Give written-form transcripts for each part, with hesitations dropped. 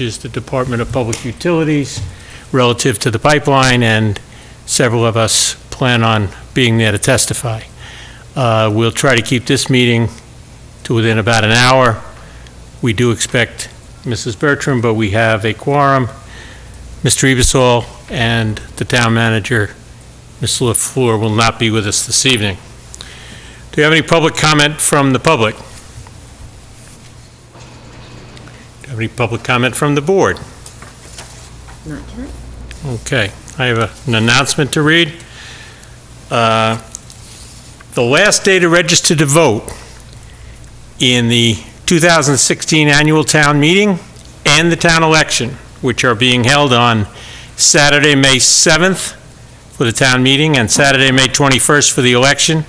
is the Department of Public Utilities, relative to the pipeline, and several of us plan on being there to testify. We'll try to keep this meeting to within about an hour. We do expect Mrs. Bertram, but we have a quorum. Mr. Ebersol and the town manager, Mr. LaFleur, will not be with us this evening. Do you have any public comment from the public? Do you have any public comment from the board? Not tonight. Okay, I have an announcement to read. The last day to register to vote in the 2016 annual town meeting and the town election, which are being held on Saturday, May 7th for the town meeting and Saturday, May 21st for the election.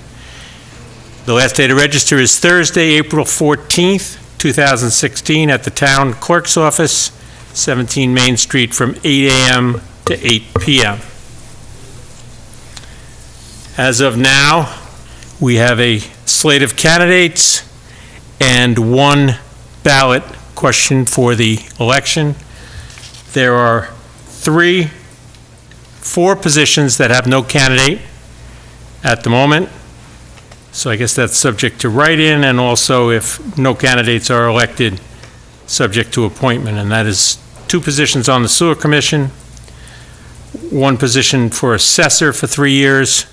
The last day to register is Thursday, April 14th, 2016 at the town clerk's office, 17 Main Street, from 8 a.m. to 8 p.m. As of now, we have a slate of candidates and one ballot question for the election. There are four positions that have no candidate at the moment. So I guess that's subject to write-in, and also if no candidates are elected, subject to appointment. And that is 2 positions on the Sewer Commission, 1 position for assessor for 3 years,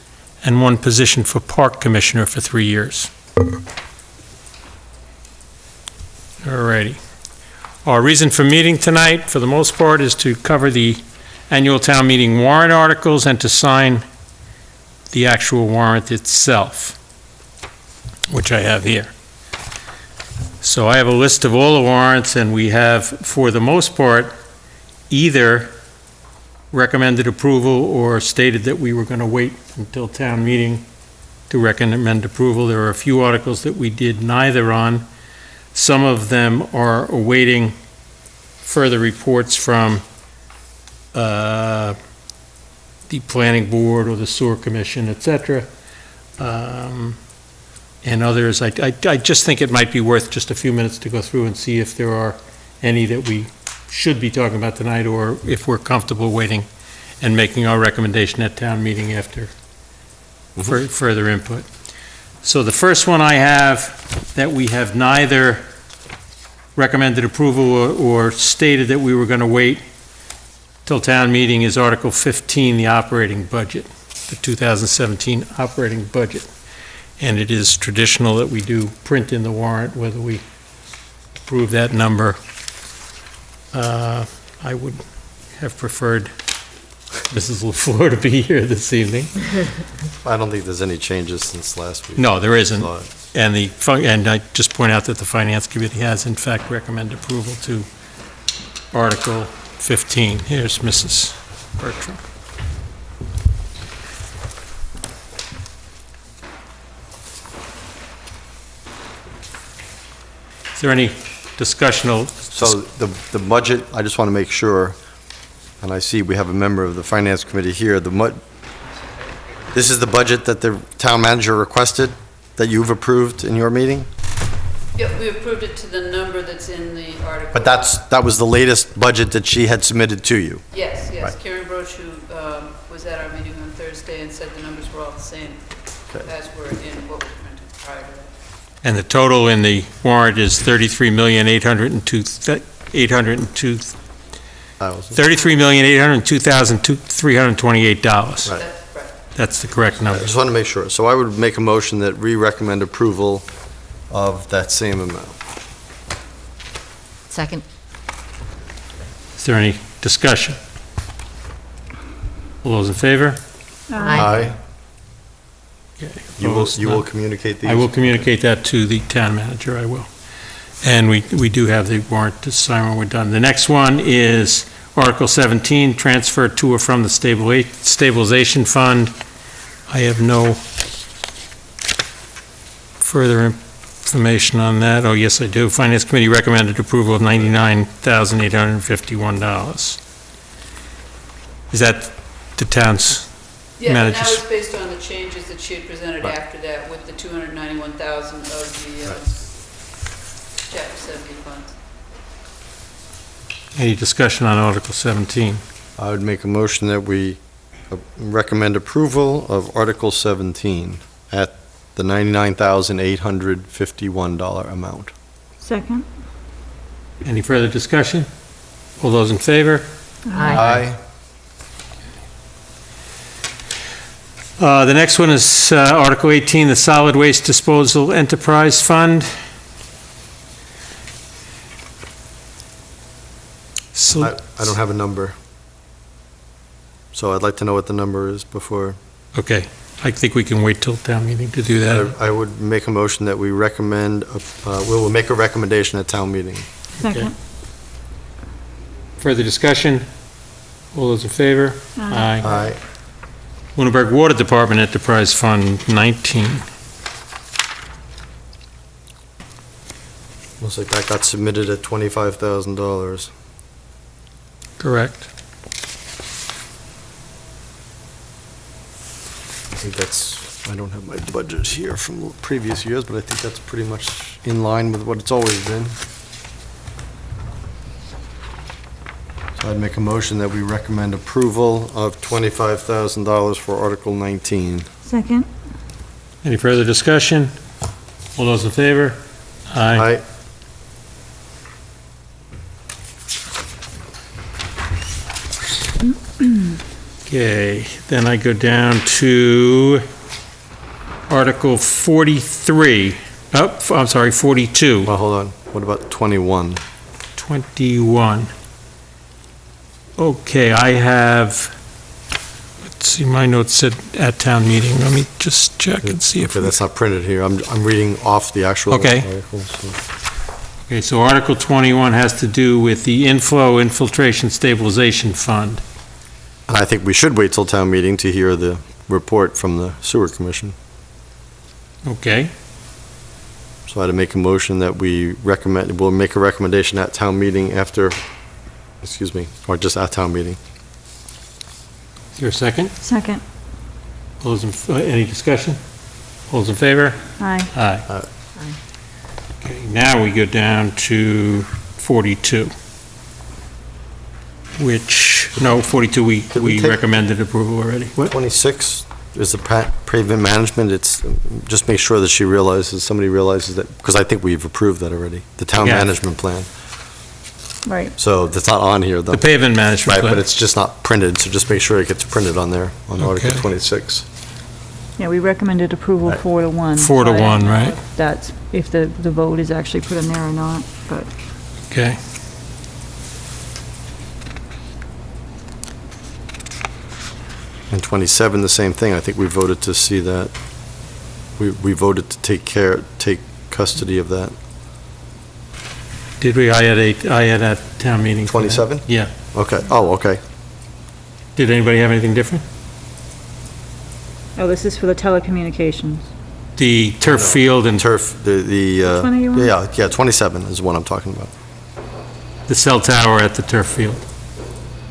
and 1 position for Park Commissioner for 3 years. All righty. Our reason for meeting tonight, for the most part, is to cover the annual town meeting warrant articles and to sign the actual warrant itself, which I have here. So I have a list of all the warrants, and we have, for the most part, either recommended approval or stated that we were going to wait until town meeting to recommend approval. There are a few articles that we did neither on. Some of them are awaiting further reports from the planning board or the sewer commission, etc. And others, I just think it might be worth just a few minutes to go through and see if there are any that we should be talking about tonight, or if we're comfortable waiting and making our recommendation at town meeting after further input. So the first one I have that we have neither recommended approval or stated that we were going to wait till town meeting is Article 15, the operating budget, the 2017 operating budget. And it is traditional that we do print in the warrant whether we approve that number. I would have preferred Mrs. LaFleur to be here this evening. I don't think there's any changes since last week. No, there isn't. And I just point out that the Finance Committee has in fact recommended approval to Article 15. Here's Mrs. Bertram. Is there any discussion? So the budget, I just want to make sure, and I see we have a member of the Finance Committee here, this is the budget that the town manager requested, that you've approved in your meeting? Yeah, we approved it to the number that's in the article. But that was the latest budget that she had submitted to you? Yes, yes. Right. Karen Broach, who was at our meeting on Thursday and said the numbers were all the same as were in what was printed prior to that. And the total in the warrant is $33,802,328. That's right. That's the correct I number. just want to make sure. So I would make a motion that we recommend approval of that same amount. Second. Is there any discussion? All those in favor? Aye. Okay. You Opposed? will None. communicate these? I will communicate that to the town manager, I will. And we do have the warrant to sign when we're done. The next one is Article 17, transfer to or from the stabilization fund. I have no further information on that. Oh, yes, I do. Finance Committee recommended approval of $99,851. Is that the town's Yeah, and that manager's? was based on the changes that she had presented after that with the $291,000 of the Chapter 70 funds. Any discussion on Article 17? I would make a motion that we recommend approval of Article 17 at the $99,851 amount. Second. Any further discussion? All those in favor? Aye. The next one is Article 18, the Solid Waste Disposal Enterprise Fund. So, I don't have a number. So I'd like to know what the number is before. okay, I think we can wait till town meeting to do that. I would make a motion that we recommend, we will make a recommendation at town meeting. Second. Further discussion? All those in favor? Aye. Aye. Lunenburg Water Department Enterprise Fund 19. Looks like that got submitted at $25,000. Correct. I think that's, I don't have my budget here from previous years, but I think that's pretty much in line with what it's always been. So I'd make a motion that we recommend approval of $25,000 for Article 19. Second. Any further discussion? All those in favor? Aye. Okay, then I go down to Article 43. Oh, I'm sorry, 42. Well, hold on. What about 21? 21. Okay, I have, let's see, my notes said at town meeting. Let me just check and see if. Okay, that's not printed here. I'm reading off the actual Okay. article. So. Okay, so Article 21 has to do with the Inflow Infiltration Stabilization Fund. And I think we should wait till town meeting to hear the report from the sewer commission. Okay, So I'd make a motion that we'll make a recommendation at town meeting after, excuse me, or just at town meeting. is there a second? Second. All those any discussion? All those in favor? Aye. Aye. Aye. Okay, now we go down to 42. Which, no, 42, we we take- recommended approval already. What? 26 is the pavement management. It's, just make sure that somebody realizes that, because I think we've approved that already, the town Yeah. management plan. Right. So that's not on here, though. The pavement management Right, plan. but it's just not printed, so just make sure it gets printed on there, on Article Okay. 26. Yeah, we recommended approval Right. 4-1. 4-1, right? That's if the vote is actually put in there or not, but Okay. And 27, the same thing. I think we voted to see that. We voted to take custody of that. Did we? I had a town meeting. for that. 27? Yeah. Okay, oh, okay. Did anybody have anything different? oh, this is for the telecommunications. The turf field and Turf, Which one are you on? yeah, 27 is what I'm talking about. the cell tower at the turf field.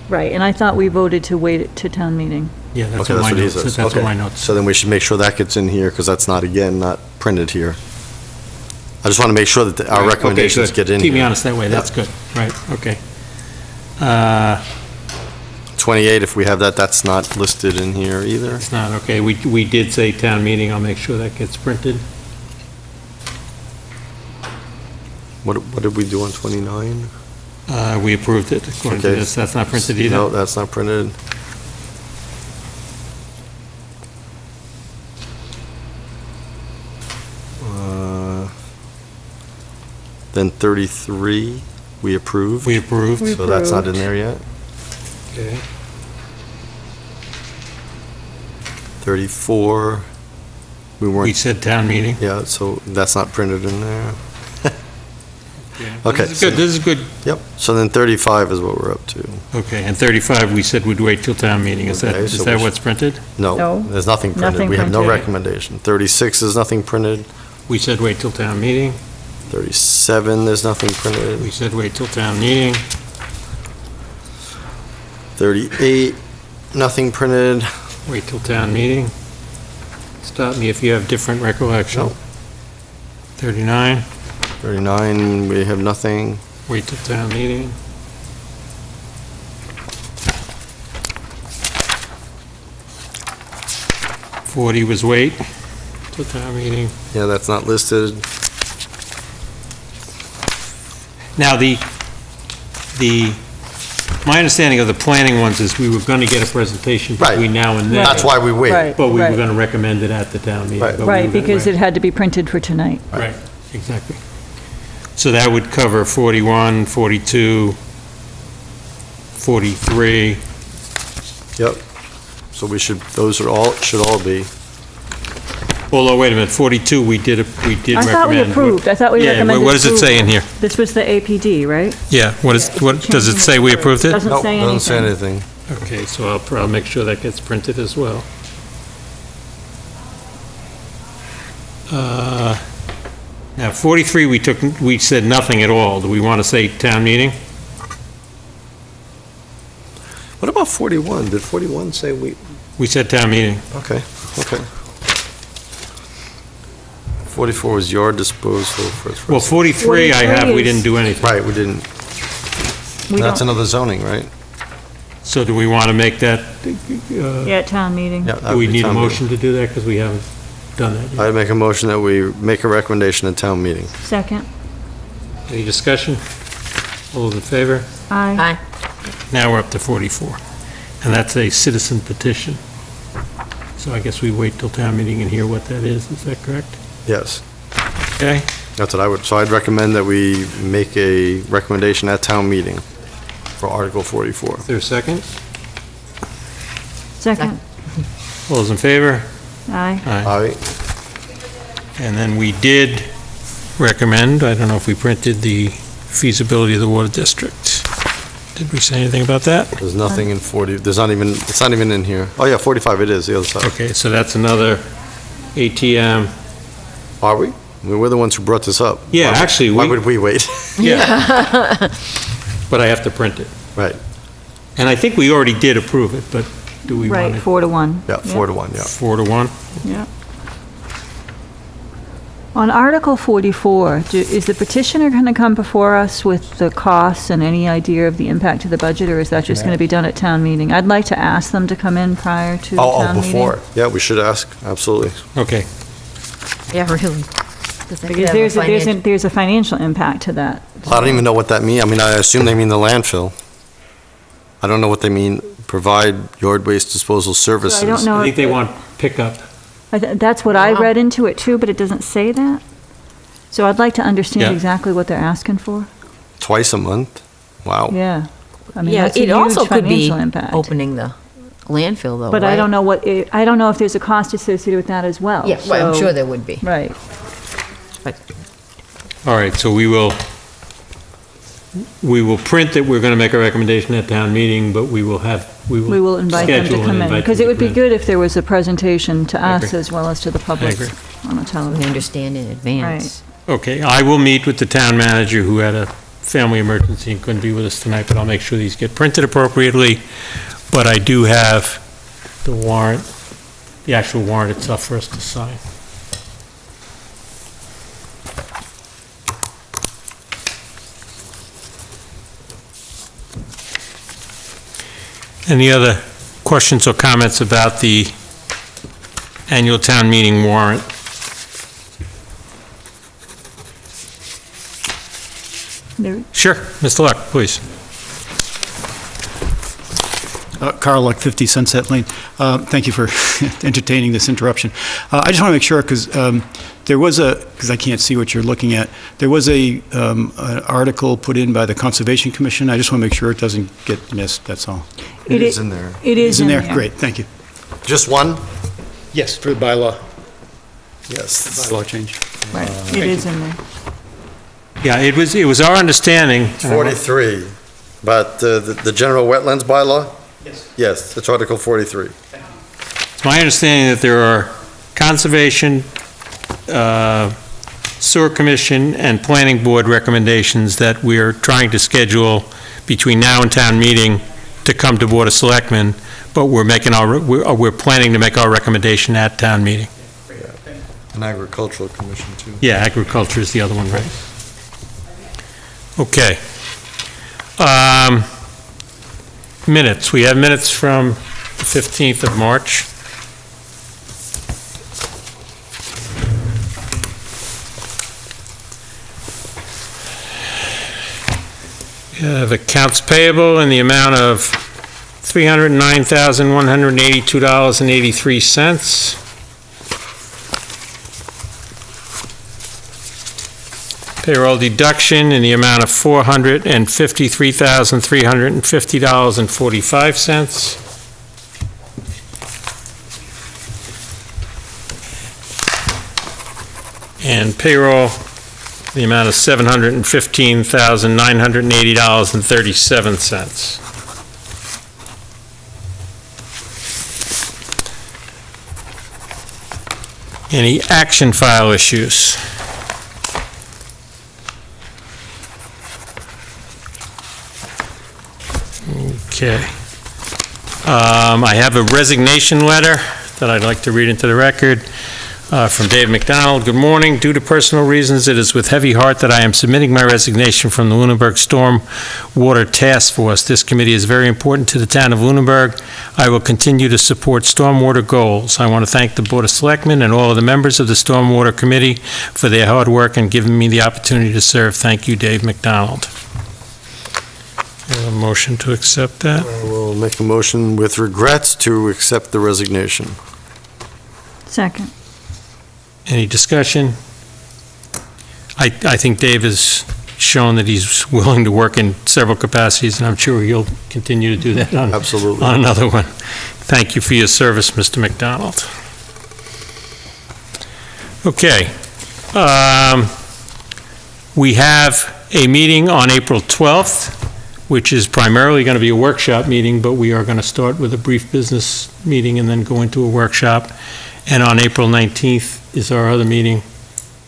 Right, and I thought we voted to wait it to town meeting. Yeah, that's Okay, what that's my what he notes, says. that's what Okay. my notes. So then we should make sure that gets in here, because that's not, again, not printed here. I just want to make sure that our Right, recommendations okay, get good. in Keep me here. honest that way, that's Yeah. good, right, okay. 28, if we have that, that's not listed in here either. It's not, okay, we did say town meeting, I'll make sure that gets printed. What did we do on 29? We approved it according to Okay. this, that's not printed either? No, that's not printed. Then 33, we approved. We approved, We So that's not in approved. there yet. okay. 34, we We weren't, said town meeting. yeah, so that's not printed in there. Yeah. Okay, This is good, so- this is good, Yep, so then 35 is what we're up to. okay, and 35, we said we'd wait till town meeting, is that, Okay, is so that we what's printed? No, No, there's nothing printed. nothing We have no printed. recommendation. 36 is nothing printed. We said wait till town meeting, 37, there's nothing printed. we said wait till town meeting, 38, nothing printed. wait till town meeting. Stop me if you have different recollection. No. 39, 39, we have nothing. wait till town meeting. 40 was wait till town meeting. Yeah, that's not listed. Now, my understanding of the planning ones is we were going to get a presentation Right. between now and then. That's why we wait. Right. But we were going to recommend it at the town meeting. Right. but we Right, were gonna- because it had to be printed for tonight. Right, exactly. So that would cover 41, 42, 43. Yep. So those should all be. Although, wait a minute, 42, we did recommend. I thought we approved, I thought we Yeah, recommended what does it say in here? This was the APD, right? Yeah, what does it say we approved it? Doesn't Nope, say doesn't say anything. anything. Okay, so I'll make sure that gets printed as well. Now, 43, we said nothing at all. Do we want to say town meeting? What about 41? Did 41 say we? We said town meeting. Okay. 44 was yard disposal for. Well, 43 I have, we didn't do anything. Right, we didn't. We That's don't, another zoning, right? So do we want to make that, yeah, town meeting. Yeah. that do we would be need a town meeting. motion to do that? Because we haven't done that yet. I'd make a motion that we make a recommendation at town meeting. Second. Any discussion? All those in favor? Aye. Now we're up to 44. And that's a citizen petition. So I guess we wait till town meeting and hear what that is that correct? Yes, Okay? that's what I would, so I'd recommend that we make a recommendation at town meeting for Article 44. Is there a second? Second. All those in favor? Aye. Aye. And then we did recommend, I don't know if we printed the feasibility of the water district. Did we say anything about that? There's nothing in 40, it's not even in here. Oh, yeah, 45 it is, the other side. Okay, so that's another ATM. Are we? I mean, we're the ones who brought this up. Yeah, Why- actually, Why we- would we wait? Yeah. But I have to print it. Right, And I think we already did approve it, but do we want Right, it 4-1. yeah, 4-1, yeah. 4-1? Yeah. On Article 44, is the petitioner going to come before us with the costs and any idea of the impact to the budget, or is that just going to be done at town meeting? I'd like to ask them to come in prior to the Oh, town meeting. before, yeah, we should ask, absolutely. Okay. Yeah, really. Because there's a financial impact to that. I don't even know what that means. I mean, I assume they mean the landfill. I don't know what they mean, provide yard waste disposal services. I don't know. I think they want pickup. That's what I Wow. read into it too, but it doesn't say that. So I'd like to understand Yeah. exactly what they're asking for. Twice a month? Wow. Yeah. I mean, Yeah, that's a it huge also could be financial impact. opening the landfill, though, But I right? don't know I don't know if there's a cost associated with that as well. Yeah, right, I'm So- sure there would be. Right. But All right, so we will print that we're going to make a recommendation at town meeting, but we will We will invite them to schedule and come in. invite Because them it would to be come in. good if there was a presentation to I us agree. as well as to the public agree. on the we television. understand in advance. Okay, I will meet with the town manager who had a family emergency and couldn't be with us tonight, but I'll make sure these get printed appropriately. But I do have the warrant, the actual warrant itself for us to sign. Any other questions or comments about the annual town meeting warrant? There- Sure, Mr. Luck, please. Carl Luck, 50 Sunset Lane. Thank you for entertaining this interruption. I just want to make sure, because there was because I can't see what you're looking at, there was an article put in by the Conservation Commission. I just want to make sure it doesn't get missed, that's all. It is in there. It is in there. Great, thank you. Just one? Yes, for the bylaw, Yes. bylaw change. Right, it is in there. Yeah, it was our understanding. 43, but the general wetlands bylaw? Yes. Yes, it's Article 43. It's my understanding that there are Conservation, Sewer Commission, and Planning Board recommendations that we are trying to schedule between now and town meeting to come to Board of Selectmen, but we're planning to make our recommendation at town meeting. An agricultural commission, too. Yeah, agriculture is the other one, right? Okay. Minutes. We have minutes from the 15th of March. We have accounts payable in the amount of $309,182.83. Payroll deduction in the amount of $453,350.45. And payroll, the amount of $715,980.37. Any action file issues? Okay. I have a resignation letter that I'd like to read into the record. From Dave McDonald. Good morning. Due to personal reasons, it is with heavy heart that I am submitting my resignation from the Lunenburg Storm Water Task Force. This committee is very important to the town of Lunenburg. I will continue to support stormwater goals. I want to thank the Board of Selectmen and all of the members of the Stormwater Committee for their hard work and giving me the opportunity to serve. Thank you, Dave McDonald. A motion to accept that? I will make a motion with regrets to accept the resignation. Second. Any discussion? I think Dave has shown that he's willing to work in several capacities, and I'm sure he'll continue to do that on Absolutely. on another one. Thank you for your service, Mr. McDonald. Okay. We have a meeting on April 12th, which is primarily going to be a workshop meeting, but we are going to start with a brief business meeting and then go into a workshop. And on April 19th is our other meeting,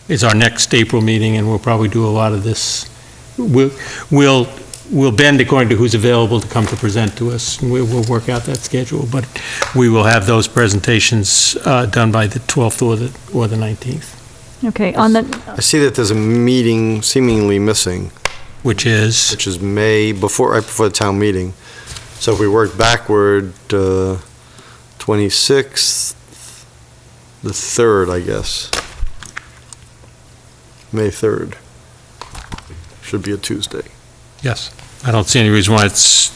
is our next April meeting, and we'll probably do a lot of this. We'll bend according to who's available to come to present to us, and we'll work out that schedule. But we will have those presentations done by the 12th or the 19th. Okay, on the, I see that there's a meeting seemingly missing, Which is, May, right before the town meeting. So if we work backward, 26th, the 3rd, I guess. May 3rd. Should be a Tuesday. yes, I don't see any reason why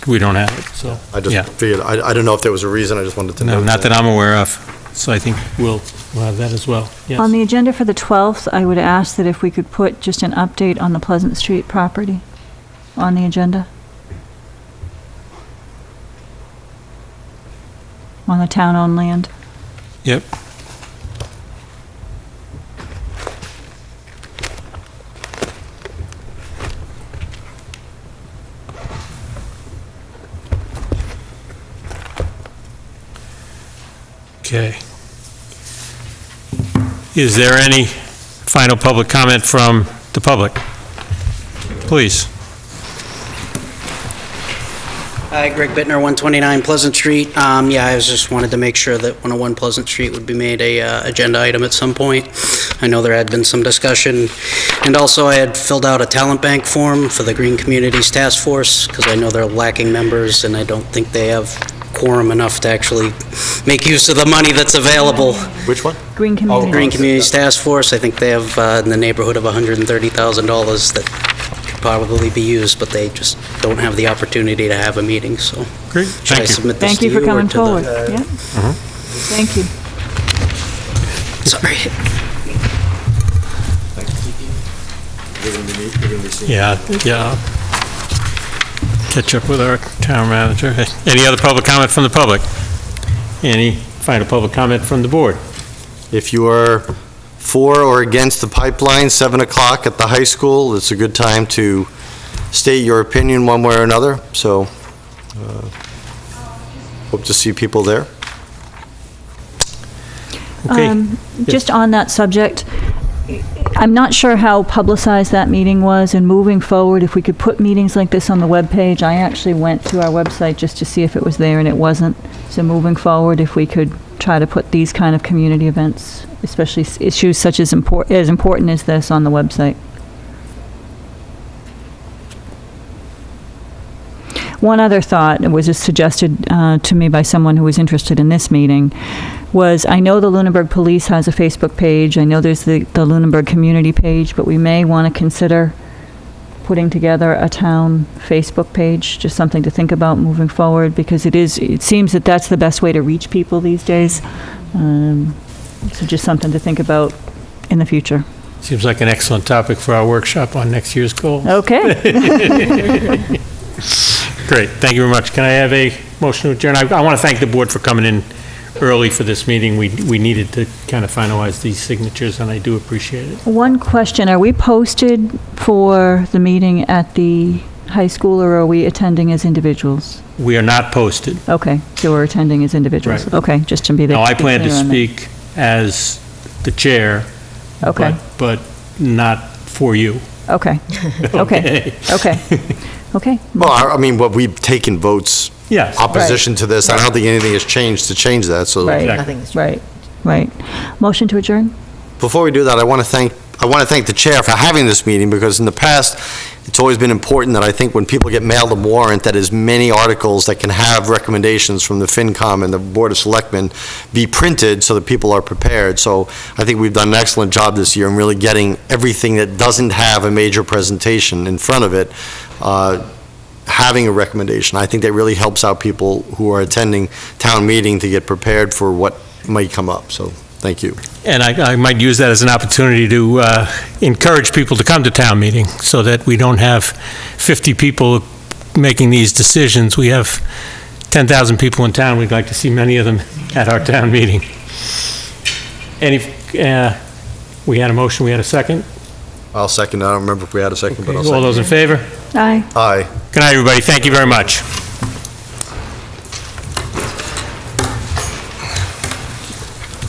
we don't have it, so. I just yeah. figured, I don't know if there was a reason, I just wanted to know. No, not that I'm aware of, so I think we'll have that as well, yes. on the agenda for the 12th, I would ask that if we could put just an update on the Pleasant Street property on the agenda. On the town-owned land. Yep. Okay. Is there any final public comment from the public? Please. Hi, Greg Bittner, 129 Pleasant Street. Yeah, I just wanted to make sure that 101 Pleasant Street would be made a agenda item at some point. I know there had been some discussion, and also I had filled out a talent bank form for the Green Communities Task Force, because I know they're lacking members, and I don't think they have quorum enough to actually make use of the money that's available. Which one? Green Community. Green Communities Task Force, I think they have in the neighborhood of $130,000 that could probably be used, but they just don't have the opportunity to have a meeting, so. Great, Should I thank you. submit this Thank to you for or coming to the- forward. Yeah. Thank you. Sorry. Yeah, yeah. Catch up with our town manager. Any other public comment from the public? Any final public comment from the board? If you are for or against the pipeline, 7 o'clock at the high school, it's a good time to state your opinion one way or another, so hope to see people there. Okay. Just on that subject, I'm not sure how publicized that meeting was, and moving forward, if we could put meetings like this on the webpage. I actually went to our website just to see if it was there, and it wasn't. So moving forward, if we could try to put these kind of community events, especially issues such as important as this, on the website. One other thought, it was just suggested to me by someone who was interested in this meeting, was I know the Lunenburg Police has a Facebook page. I know there's the Lunenburg Community page, but we may want to consider putting together a town Facebook page, just something to think about moving forward, because it seems that that's the best way to reach people these days. So just something to think about in the future. Seems like an excellent topic for our workshop on next year's goals. Okay. Great, thank you very much. Can I have a motion to adjourn? I want to thank the board for coming in early for this meeting. We needed to kind of finalize these signatures, and I do appreciate it. One question, are we posted for the meeting at the high school, or are we attending as individuals? We are not posted. Okay, so we're attending as individuals. Right. Okay, just to be there. Now, I plan to clear on that. speak as the chair, Okay, but not for you. okay, okay, okay, okay. Well, I mean, we've taken votes Yes. opposition to this. I don't think anything has changed to change that, so. Right. Nothing's Right, right. Motion to adjourn? Before we do that, I want to thank the chair for having this meeting, because in the past, it's always been important that I think when people get mailed a warrant, that as many articles that can have recommendations from the FinCom and the Board of Selectmen be printed so that people are prepared. So I think we've done an excellent job this year in really getting everything that doesn't have a major presentation in front of it, having a recommendation. I think that really helps out people who are attending town meeting to get prepared for what might come up. So thank you. And I might use that as an opportunity to encourage people to come to town meeting, so that we don't have 50 people making these decisions. We have 10,000 people in town. We'd like to see many of them at our town meeting. We had a motion, we had a second? I'll second. I don't remember if we had a second, but I'll All second. those in favor? Aye. Aye. Good night, everybody. Thank you very much.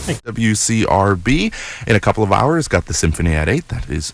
WCRB in a couple of hours. Got the Symphony at 8. That is